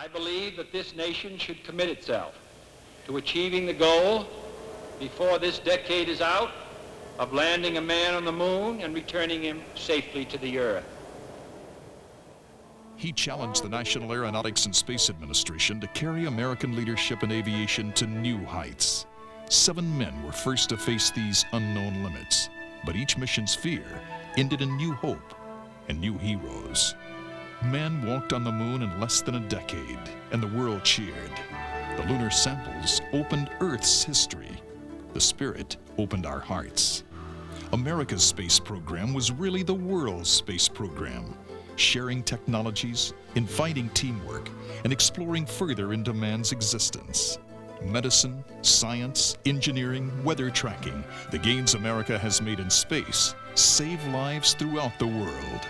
I believe that this nation should commit itself to achieving the goal before this decade is out of landing a man on the moon and returning him safely to the Earth. He challenged the National Aeronautics and Space Administration to carry American leadership in aviation to new heights. 7 men were first to face these unknown limits, but each mission's fear ended in new hope and new heroes. Man walked on the moon in less than a decade, and the world cheered. The lunar samples opened Earth's history. The Spirit opened our hearts. America's space program was really the world's space program, sharing technologies, inviting teamwork, and exploring further into man's existence. Medicine, science, engineering, weather tracking, the gains America has made in space save lives throughout the world.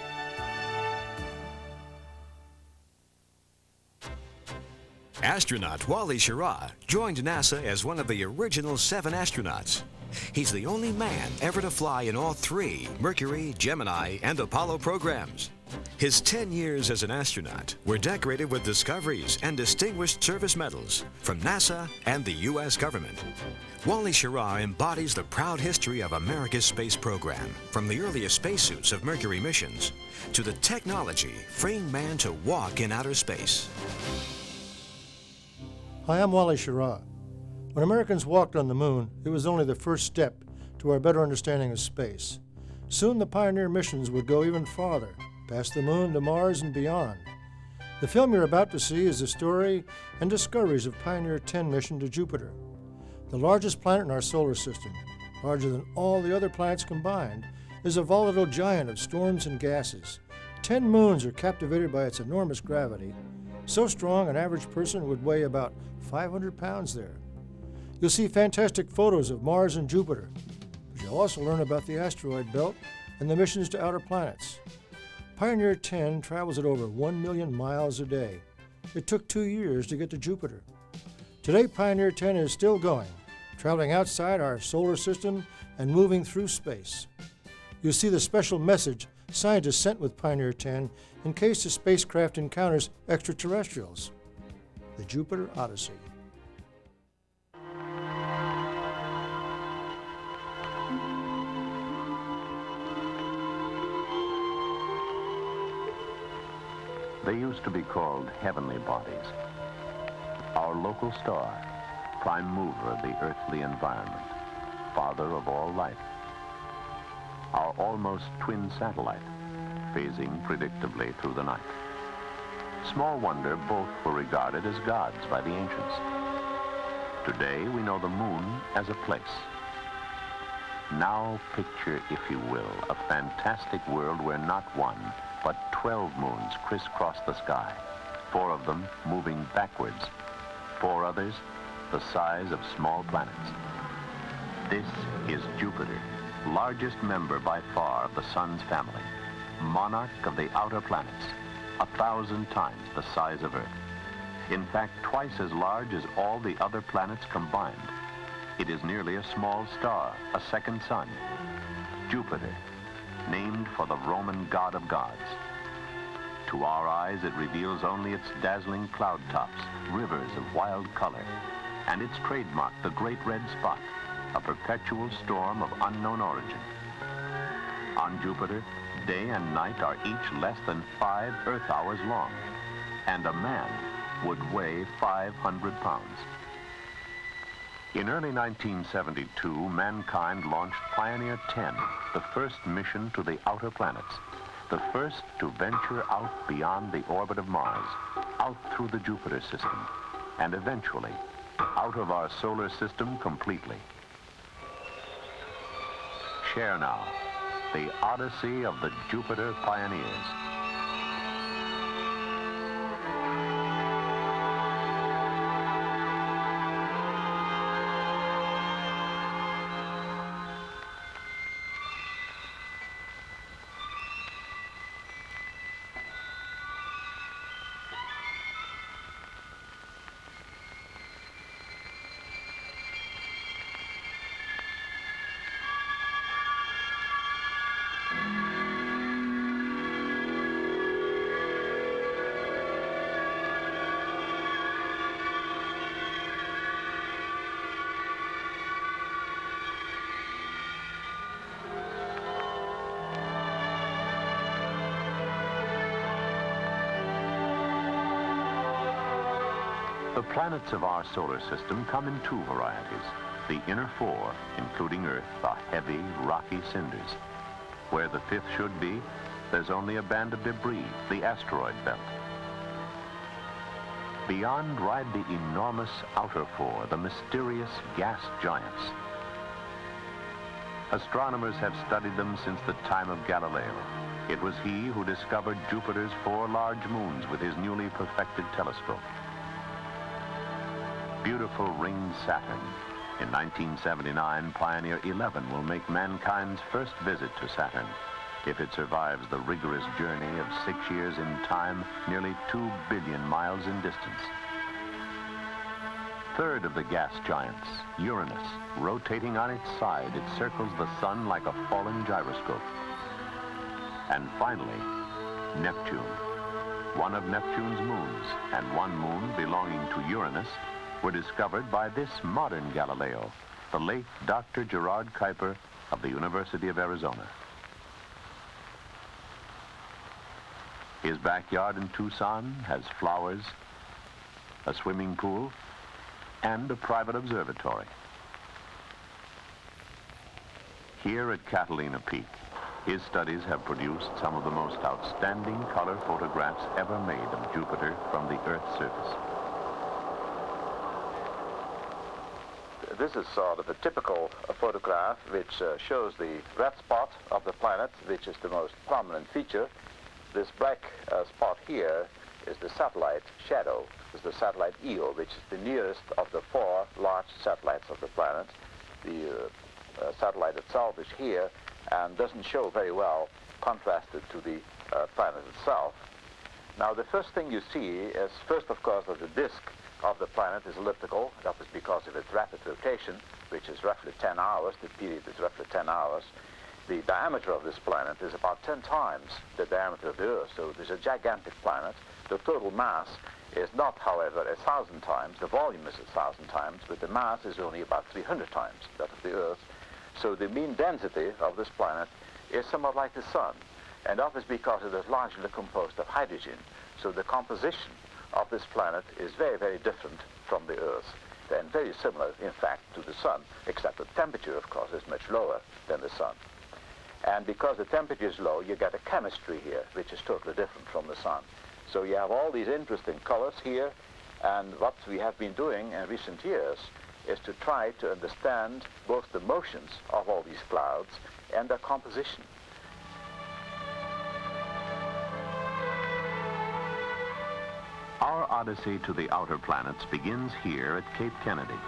Astronaut Wally Schirra joined NASA as one of the original 7 astronauts. He's the only man ever to fly in all 3 Mercury, Gemini, and Apollo programs. His 10 years as an astronaut were decorated with discoveries and distinguished service medals from NASA and the U.S. government. Wally Schirra embodies the proud history of America's space program, from the earliest spacesuits of Mercury missions to the technology freeing man to walk in outer space. Hi, I'm Wally Schirra. When Americans walked on the moon, it was only the first step to our better understanding of space. Soon the Pioneer missions would go even farther, past the moon to Mars and beyond. The film you're about to see is the story and discoveries of Pioneer 10 mission to Jupiter. The largest planet in our solar system, larger than all the other planets combined, is a volatile giant of storms and gases. 10 moons are captivated by its enormous gravity, so strong an average person would weigh about 500 pounds there. You'll see fantastic photos of Mars and Jupiter, but you'll also learn about the asteroid belt and the missions to outer planets. Pioneer 10 travels at over 1 million miles a day. It took 2 years to get to Jupiter. Today, Pioneer 10 is still going, traveling outside our solar system and moving through space. You'll see the special message scientists sent with Pioneer 10 in case the spacecraft encounters extraterrestrials. The Jupiter Odyssey. They used to be called heavenly bodies. Our local star, prime mover of the earthly environment, father of all life. Our almost twin satellite, phasing predictably through the night. Small wonder both were regarded as gods by the ancients. Today we know the moon as a place. Now picture, if you will, a fantastic world where not one, but 12 moons crisscross the sky, 4 of them moving backwards, 4 others the size of small planets. This is Jupiter, largest member by far of the Sun's family, monarch of the outer planets, 1,000 times the size of Earth. In fact, twice as large as all the other planets combined. It is nearly a small star, a second sun, Jupiter, named for the Roman god of gods. To our eyes, it reveals only its dazzling cloud tops, rivers of wild color, and its trademark, the great red spot, a perpetual storm of unknown origin. On Jupiter, day and night are each less than 5 Earth hours long, and a man would weigh 500 pounds. In early 1972, mankind launched Pioneer 10, the first mission to the outer planets, the first to venture out beyond the orbit of Mars, out through the Jupiter system, and eventually out of our solar system completely. Share now the Odyssey of the Jupiter pioneers. The planets of our solar system come in two varieties. The inner four, including Earth, are heavy, rocky cinders. Where the fifth should be, there's only a band of debris, the asteroid belt. Beyond ride the enormous outer four, the mysterious gas giants. Astronomers have studied them since the time of Galileo. It was he who discovered Jupiter's 4 large moons with his newly perfected telescope. Beautiful ringed Saturn. In 1979, Pioneer 11 will make mankind's first visit to Saturn. If it survives the rigorous journey of 6 years in time, nearly 2 billion miles in distance. Third of the gas giants, Uranus, rotating on its side, it circles the sun like a fallen gyroscope. And finally, Neptune. One of Neptune's moons, and one moon belonging to Uranus, were discovered by this modern Galileo, the late Dr. Gerard Kuiper of the University of Arizona. His backyard in Tucson has flowers, a swimming pool, and a private observatory. Here at Catalina Peak, his studies have produced some of the most outstanding color photographs ever made of Jupiter from the Earth's surface. This is sort of a typical photograph which shows the red spot of the planet, which is the most prominent feature. This black spot here is the satellite shadow, is the satellite Io, which is the nearest of the 4 large satellites of the planet. The satellite itself is here and doesn't show very well contrasted to the planet itself. Now, the first thing you see is, first, of course, that the disk of the planet is elliptical. That is because of its rapid rotation, which is roughly 10 hours. The period is roughly 10 hours. The diameter of this planet is about 10 times the diameter of the Earth, so it is a gigantic planet. The total mass is not, however, 1,000 times. The volume is 1,000 times, but the mass is only about 300 times that of the Earth. So the mean density of this planet is somewhat like the Sun, and that is because it is largely composed of hydrogen. So the composition of this planet is very, very different from the Earth, and very similar, in fact, to the Sun, except the temperature, of course, is much lower than the Sun. And because the temperature is low, you get a chemistry here, which is totally different from the Sun. So you have all these interesting colors here, and what we have been doing in recent years is to try to understand both the motions of all these clouds and their composition. Our odyssey to the outer planets begins here at Cape Kennedy.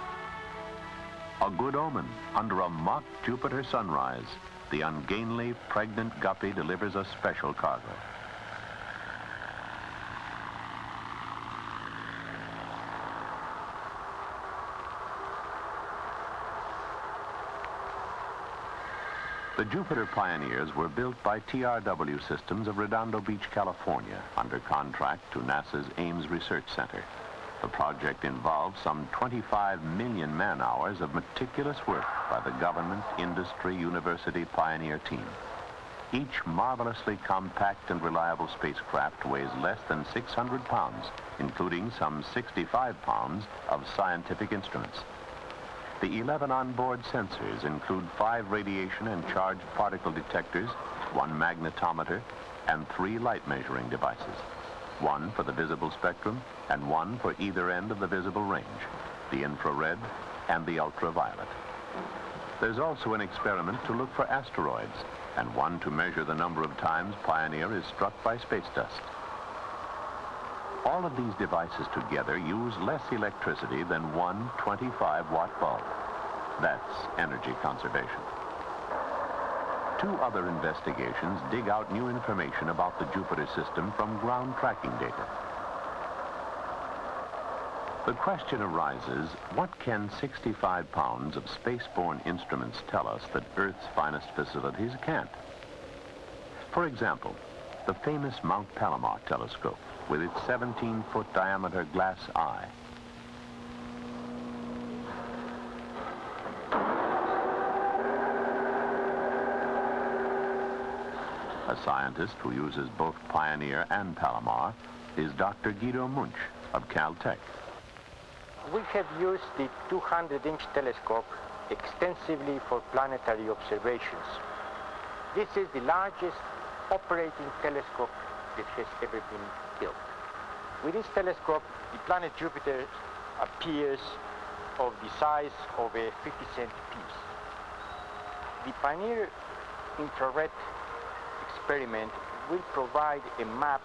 A good omen under a mock Jupiter sunrise. The ungainly, pregnant guppy delivers a special cargo. The Jupiter Pioneers were built by TRW Systems of Redondo Beach, California, under contract to NASA's Ames Research Center. The project involved some 25 million man-hours of meticulous work by the government, industry, university pioneer team. Each marvelously compact and reliable spacecraft weighs less than 600 pounds, including some 65 pounds of scientific instruments. The 11 onboard sensors include 5 radiation and charged particle detectors, 1 magnetometer, and 3 light measuring devices. 1 for the visible spectrum and 1 for either end of the visible range, the infrared and the ultraviolet. There's also an experiment to look for asteroids and 1 to measure the number of times Pioneer is struck by space dust. All of these devices together use less electricity than 1 25-watt bulb. That's energy conservation. 2 other investigations dig out new information about the Jupiter system from ground tracking data. The question arises, what can 65 pounds of spaceborne instruments tell us that Earth's finest facilities can't? For example, the famous Mount Palomar telescope with its 17-foot diameter glass eye. A scientist who uses both Pioneer and Palomar is Dr. Guido Munch of Caltech. We have used the 200-inch telescope extensively for planetary observations. This is the largest operating telescope that has ever been built. With this telescope, the planet Jupiter appears of the size of a 50-cent piece. The Pioneer infrared experiment will provide a map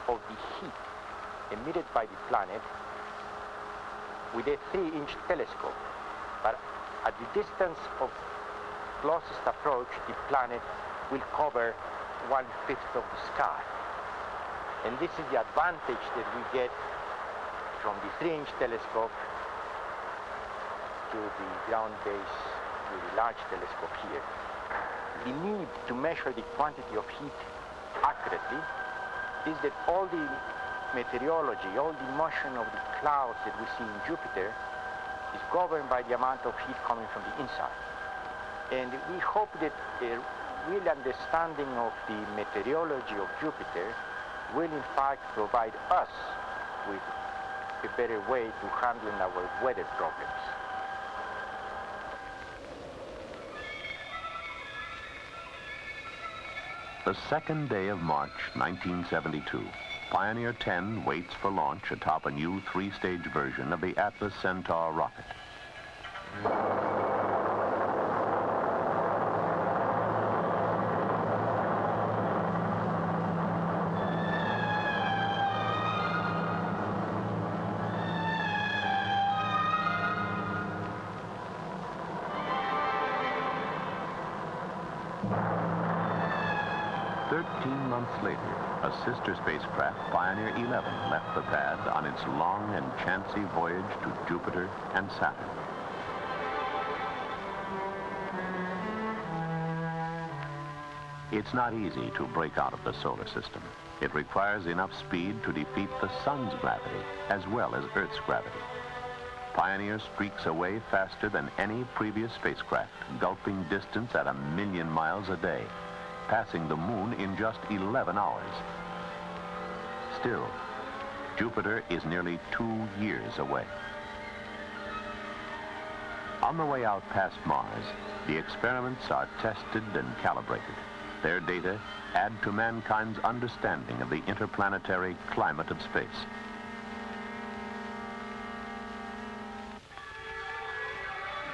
of the heat emitted by the planet with a 3-inch telescope. But at the distance of closest approach, the planet will cover 1/5 of the sky. And this is the advantage that we get from the 3-inch telescope to the ground base with the large telescope here. The need to measure the quantity of heat accurately is that all the meteorology, all the motion of the clouds that we see in Jupiter is governed by the amount of heat coming from the inside. And we hope that a real understanding of the meteorology of Jupiter will in fact provide us with a better way to handle our weather problems. The second day of March 1972, Pioneer 10 waits for launch atop a new 3-stage version of the Atlas Centaur rocket. Later, a sister spacecraft, Pioneer 11, left the pad on its long and chancy voyage to Jupiter and Saturn. It's not easy to break out of the solar system. It requires enough speed to defeat the sun's gravity as well as Earth's gravity. Pioneer streaks away faster than any previous spacecraft, gulping distance at 1,000,000 miles a day, passing the moon in just 11 hours. Still, Jupiter is nearly 2 years away. On the way out past Mars, the experiments are tested and calibrated. Their data add to mankind's understanding of the interplanetary climate of space.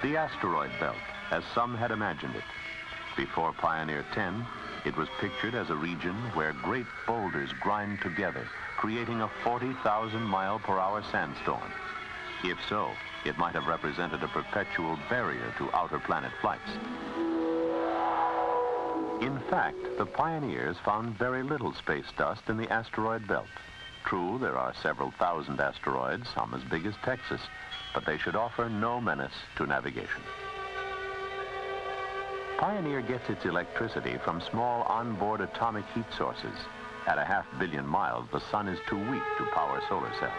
The asteroid belt, as some had imagined it. Before Pioneer 10, it was pictured as a region where great boulders grind together, creating a 40,000-mile-per-hour sandstorm. If so, it might have represented a perpetual barrier to outer planet flights. In fact, the pioneers found very little space dust in the asteroid belt. True, there are several thousand asteroids, some as big as Texas, but they should offer no menace to navigation. Pioneer gets its electricity from small onboard atomic heat sources. At 500 million miles, the sun is too weak to power solar cells.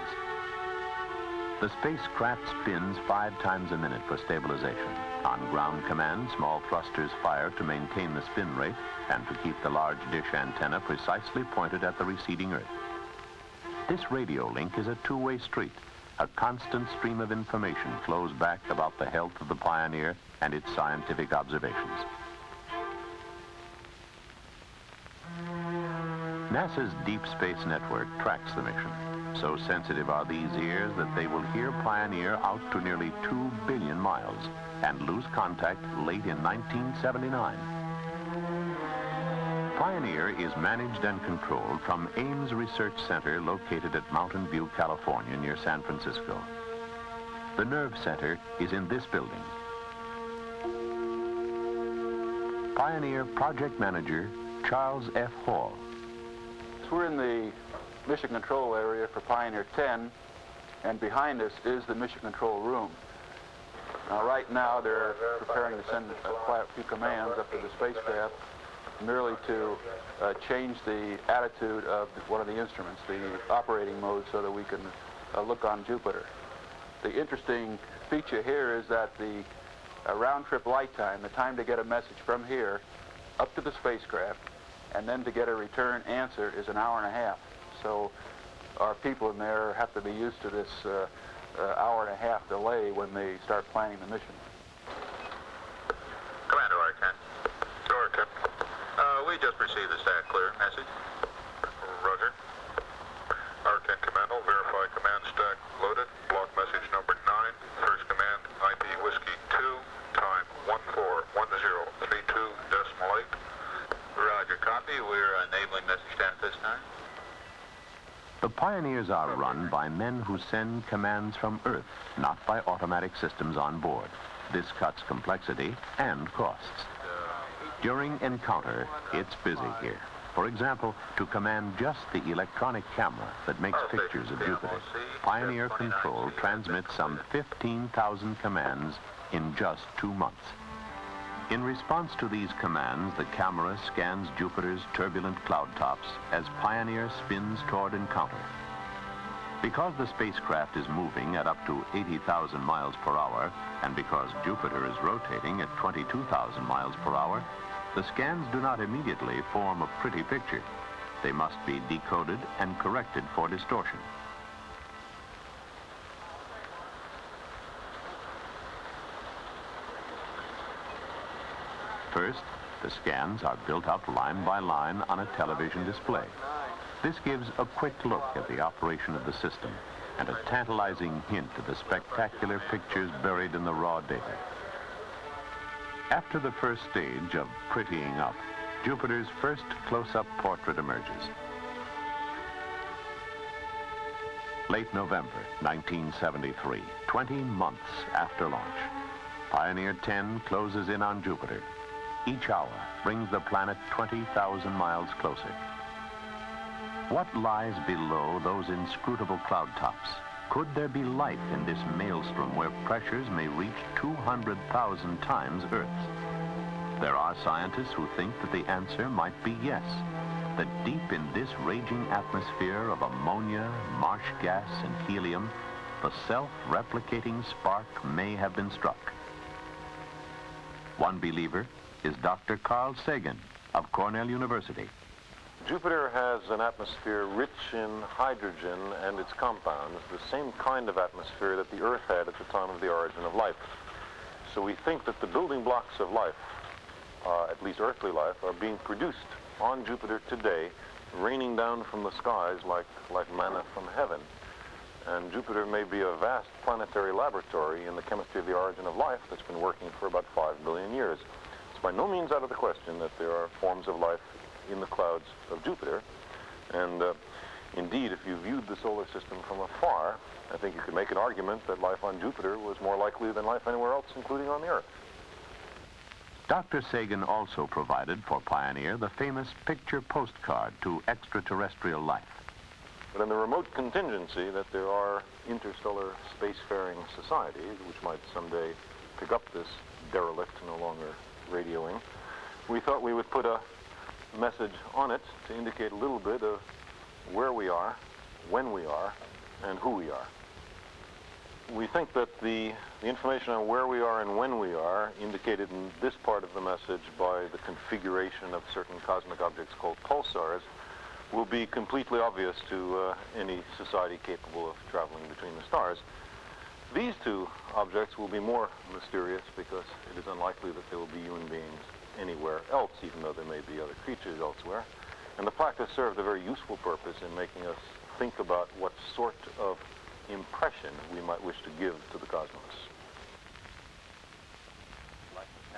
The spacecraft spins 5 times a minute for stabilization. On ground command, small thrusters fire to maintain the spin rate and to keep the large dish antenna precisely pointed at the receding Earth. This radio link is a two-way street. A constant stream of information flows back about the health of the Pioneer and its scientific observations. NASA's Deep Space Network tracks the mission. So sensitive are these ears that they will hear Pioneer out to nearly 2 billion miles and lose contact late in 1979. Pioneer is managed and controlled from Ames Research Center located at Mountain View, California, near San Francisco. The Nerve Center is in this building. Pioneer Project Manager Charles F. Hall. We're in the mission control area for Pioneer 10, and behind us is the mission control room. Now, right now, they're preparing to send quite a few commands up to the spacecraft, merely to change the attitude of one of the instruments, the operating mode, so that we can look on Jupiter. The interesting feature here is that the round-trip light time, the time to get a message from here up to the spacecraft, and then to get a return answer, is 1.5 hours. So our people in there have to be used to this hour and a half delay when they start planning the mission. Commander Arcan. Sure, Captain. We just received the stat clear message. Roger. Arcan Commando, verify command stack loaded. Block message number 9. First command, IP Whiskey 2, time 141032.8. Roger, copy. We're enabling message staff this time. The Pioneers are run by men who send commands from Earth, not by automatic systems on board. This cuts complexity and costs. During encounter, it's busy here. For example, to command just the electronic camera that makes pictures of Jupiter, Pioneer Control transmits some 15,000 commands in just 2 months. In response to these commands, the camera scans Jupiter's turbulent cloud tops as Pioneer spins toward encounter. Because the spacecraft is moving at up to 80,000 miles per hour, and because Jupiter is rotating at 22,000 miles per hour, the scans do not immediately form a pretty picture. They must be decoded and corrected for distortion. First, the scans are built up line by line on a television display. This gives a quick look at the operation of the system and a tantalizing hint of the spectacular pictures buried in the raw data. After the first stage of prettying up, Jupiter's first close-up portrait emerges. Late November 1973, 20 months after launch, Pioneer 10 closes in on Jupiter. Each hour brings the planet 20,000 miles closer. What lies below those inscrutable cloud tops? Could there be life in this maelstrom where pressures may reach 200,000 times Earth's? There are scientists who think that the answer might be yes, that deep in this raging atmosphere of ammonia, marsh gas, and helium, the self-replicating spark may have been struck. One believer is Dr. Carl Sagan of Cornell University. Jupiter has an atmosphere rich in hydrogen and its compounds, the same kind of atmosphere that the Earth had at the time of the origin of life. So we think that the building blocks of life, at least earthly life, are being produced on Jupiter today, raining down from the skies like manna from heaven. And Jupiter may be a vast planetary laboratory in the chemistry of the origin of life that's been working for about 5 billion years. It's by no means out of the question that there are forms of life in the clouds of Jupiter. And indeed, if you viewed the solar system from afar, I think you could make an argument that life on Jupiter was more likely than life anywhere else, including on the Earth. Dr. Sagan also provided for Pioneer the famous picture postcard to extraterrestrial life. But in the remote contingency that there are interstellar spacefaring societies which might someday pick up this derelict no longer radioing, we thought we would put a message on it to indicate a little bit of where we are, when we are, and who we are. We think that the information on where we are and when we are, indicated in this part of the message by the configuration of certain cosmic objects called pulsars, will be completely obvious to any society capable of traveling between the stars. These two objects will be more mysterious because it is unlikely that there will be human beings anywhere else, even though there may be other creatures elsewhere. And the plaque has served a very useful purpose in making us think about what sort of impression we might wish to give to the cosmos.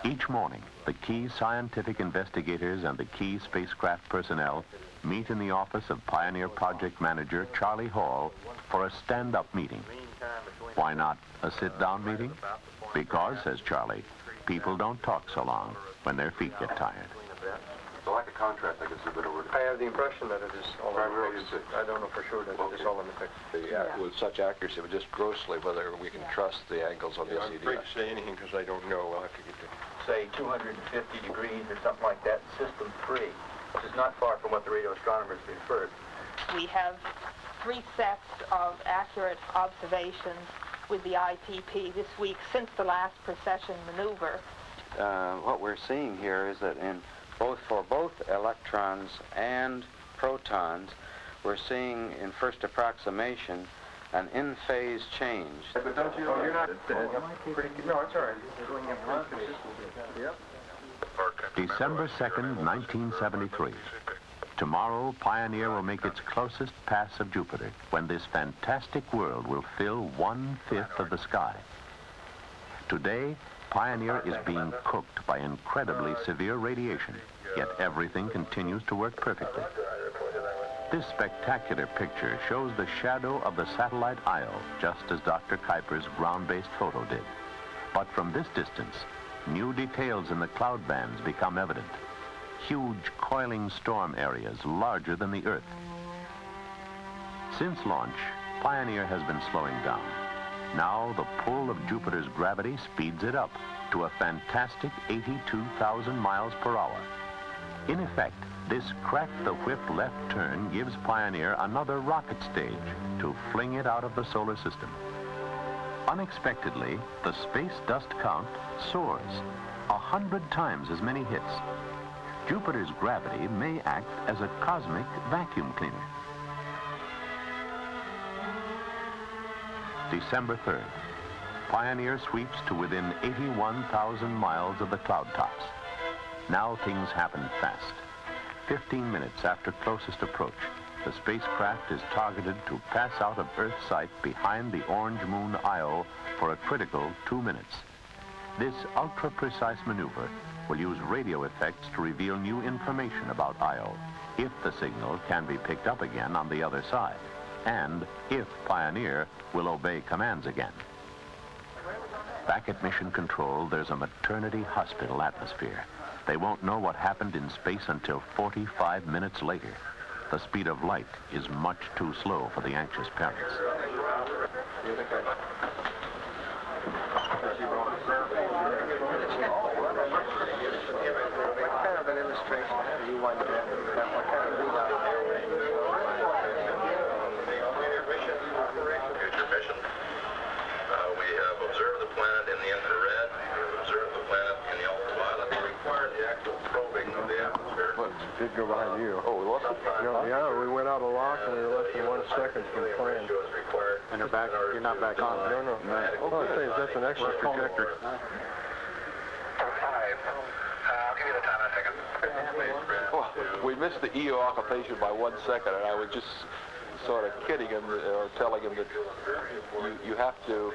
Each morning, the key scientific investigators and the key spacecraft personnel meet in the office of Pioneer Project Manager Charlie Hall for a stand-up meeting. Why not a sit-down meeting? Because, says Charlie, people don't talk so long when their feet get tired. So like a contract, I guess a bit over. I have the impression that it is all in the text. I don't know for sure that it is all in the text. Yeah, with such accuracy, but just grossly, whether we can trust the angles on the I'm afraid to say anything because I don't know. I'll have to get to say 250 degrees or something like that, system 3, which is not far from what the radio astronomers preferred. We have 3 sets of accurate observations with the ITP this week since the last precession maneuver. What we're seeing here is that for both electrons and protons, we're seeing in first approximation an in-phase change. But don't you know, you're not pretty good. No, it's all right. You're going up pretty consistently. Yep. December 2nd, 1973. Tomorrow, Pioneer will make its closest pass of Jupiter, when this fantastic world will fill 1/5 of the sky. Today, Pioneer is being cooked by incredibly severe radiation, yet everything continues to work perfectly. This spectacular picture shows the shadow of the satellite Io, just as Dr. Kuiper's ground-based photo did. But from this distance, new details in the cloud bands become evident. Huge coiling storm areas larger than the Earth. Since launch, Pioneer has been slowing down. Now the pull of Jupiter's gravity speeds it up to a fantastic 82,000 miles per hour. In effect, this crack-the-whip left turn gives Pioneer another rocket stage to fling it out of the solar system. Unexpectedly, the space dust count soars, 100 times as many hits. Jupiter's gravity may act as a cosmic vacuum cleaner. December 3rd. Pioneer sweeps to within 81,000 miles of the cloud tops. Now things happen fast. 15 minutes after closest approach, the spacecraft is targeted to pass out of Earth's sight behind the orange moon Io for a critical 2 minutes. This ultra-precise maneuver will use radio effects to reveal new information about Io, if the signal can be picked up again on the other side, and if Pioneer will obey commands again. Back at Mission Control, there's a maternity hospital atmosphere. They won't know what happened in space until 45 minutes later. The speed of light is much too slow for the anxious parents. What kind of an illustration do you want to get? What kind of readout? Future mission. We have observed the planet in the infrared. We've observed the planet in the ultraviolet. We require the actual probing of the atmosphere. What did go behind you? Oh, we lost it? No, yeah, we went out of lock and we were less than 1 second from plan. And you're back. You're not back on. No. Oh, it says that's an extra projector. I'll give you the time in a second. Oh, we missed the EO occupation by 1 second, and I was just sort of kidding him or telling him that you have to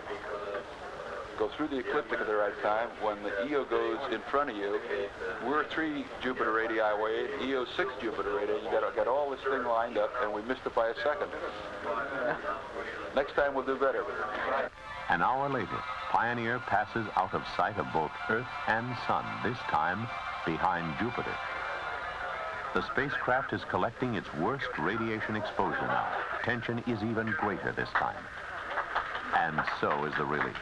go through the ecliptic at the right time. When the EO goes in front of you, we're 3 Jupiter radii away, EO 6 Jupiter radii. You got to get all this thing lined up, and we missed it by a second. Next time we'll do better. An hour later, Pioneer passes out of sight of both Earth and Sun, this time behind Jupiter. The spacecraft is collecting its worst radiation exposure now. Tension is even greater this time. And so is the relief.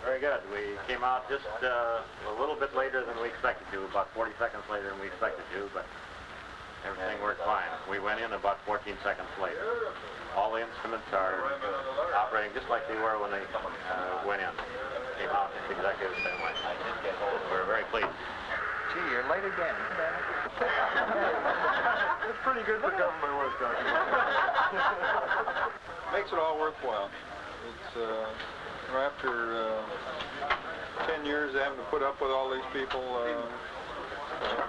Very good. We came out just a little bit later than we expected to, about 40 seconds later than we expected to, but everything worked fine. We went in about 14 seconds later. All the instruments are operating just like they were when they went in. Came out exactly the same way. We're very pleased. Gee, you're late again. It's pretty good for government work, don't you? Makes it all worthwhile. It's after 10 years of having to put up with all these people,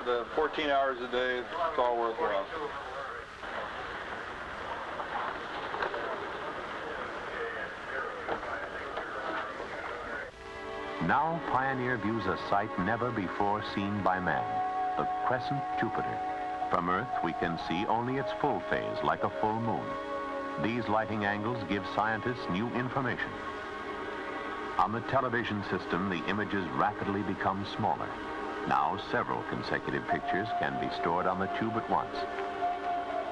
the 14 hours a day, it's all worthwhile. Now Pioneer views a sight never before seen by man, the crescent Jupiter. From Earth, we can see only its full phase, like a full moon. These lighting angles give scientists new information. On the television system, the images rapidly become smaller. Now several consecutive pictures can be stored on the tube at once.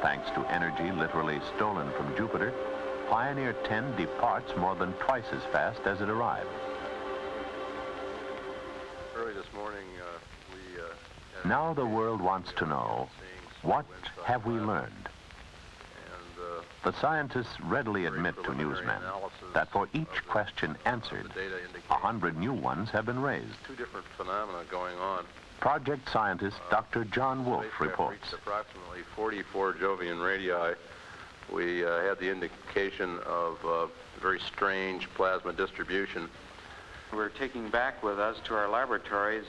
Thanks to energy literally stolen from Jupiter, Pioneer 10 departs more than twice as fast as it arrived. Early this morning, Now the world wants to know, what have we learned? The scientists readily admit to newsmen that for each question answered, 100 new ones have been raised. 2 different phenomena going on. Project scientist Dr. John Wolfe reports. Approximately 44 Jovian radii. We had the indication of very strange plasma distribution. We're taking back with us to our laboratories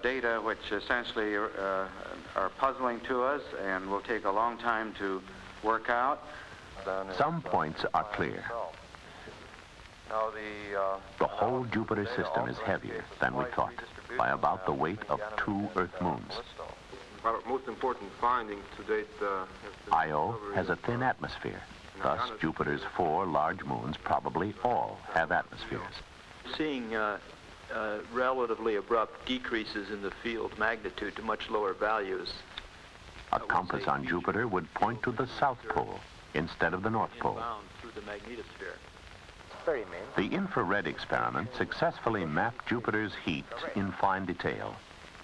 data which essentially are puzzling to us and will take a long time to work out. Some points are clear. Now The whole Jupiter system is heavier than we thought, by about the weight of 2 Earth moons. our most important finding to date Io has a thin atmosphere. Thus, Jupiter's 4 large moons probably all have atmospheres. Seeing relatively abrupt decreases in the field magnitude to much lower values. A compass on Jupiter would point to the South Pole instead of the North Pole. Through the magnetosphere. The infrared experiment successfully mapped Jupiter's heat in fine detail.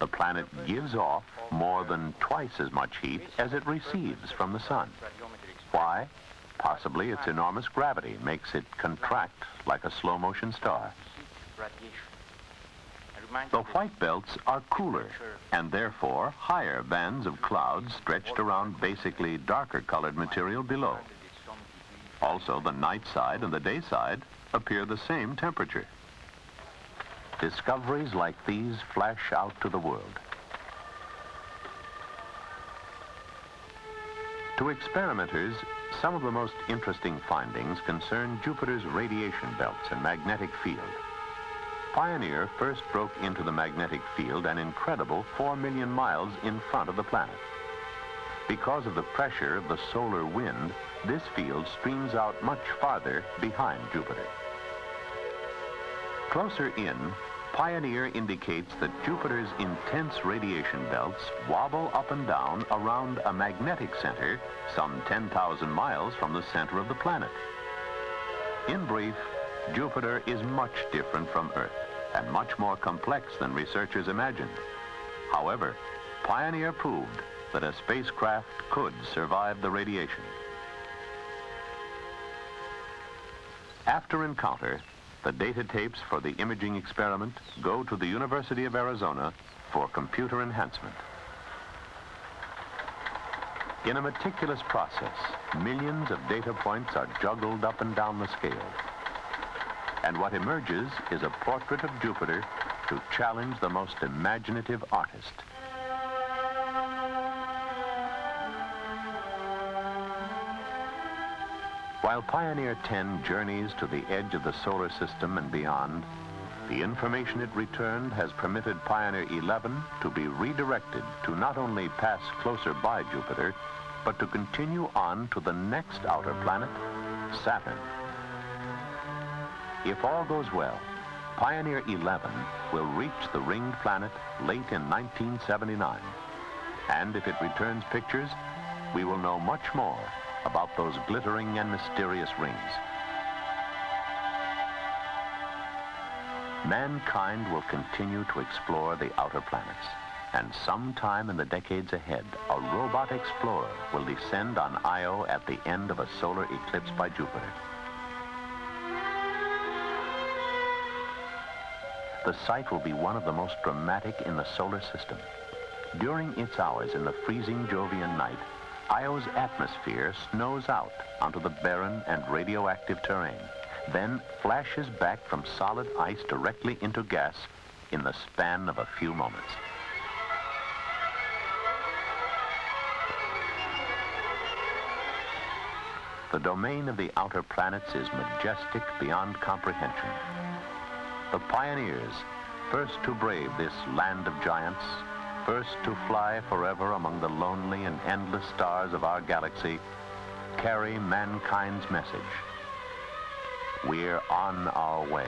The planet gives off more than twice as much heat as it receives from the sun. Why? Possibly its enormous gravity makes it contract like a slow-motion star. The white belts are cooler, and therefore higher bands of clouds stretched around basically darker-colored material below. Also, the night side and the day side appear the same temperature. Discoveries like these flash out to the world. To experimenters, some of the most interesting findings concern Jupiter's radiation belts and magnetic field. Pioneer first broke into the magnetic field an incredible 4 million miles in front of the planet. Because of the pressure of the solar wind, this field streams out much farther behind Jupiter. Closer in, Pioneer indicates that Jupiter's intense radiation belts wobble up and down around a magnetic center some 10,000 miles from the center of the planet. In brief, Jupiter is much different from Earth and much more complex than researchers imagined. However, Pioneer proved that a spacecraft could survive the radiation. After encounter, the data tapes for the imaging experiment go to the University of Arizona for computer enhancement. In a meticulous process, millions of data points are juggled up and down the scale. And what emerges is a portrait of Jupiter to challenge the most imaginative artist. While Pioneer 10 journeys to the edge of the solar system and beyond, the information it returned has permitted Pioneer 11 to be redirected to not only pass closer by Jupiter, but to continue on to the next outer planet, Saturn. If all goes well, Pioneer 11 will reach the ringed planet late in 1979. And if it returns pictures, we will know much more about those glittering and mysterious rings. Mankind will continue to explore the outer planets, and sometime in the decades ahead, a robot explorer will descend on Io at the end of a solar eclipse by Jupiter. The sight will be one of the most dramatic in the solar system. During its hours in the freezing Jovian night, Io's atmosphere snows out onto the barren and radioactive terrain, then flashes back from solid ice directly into gas in the span of a few moments. The domain of the outer planets is majestic beyond comprehension. The pioneers, first to brave this land of giants, first to fly forever among the lonely and endless stars of our galaxy, carry mankind's message. We're on our way.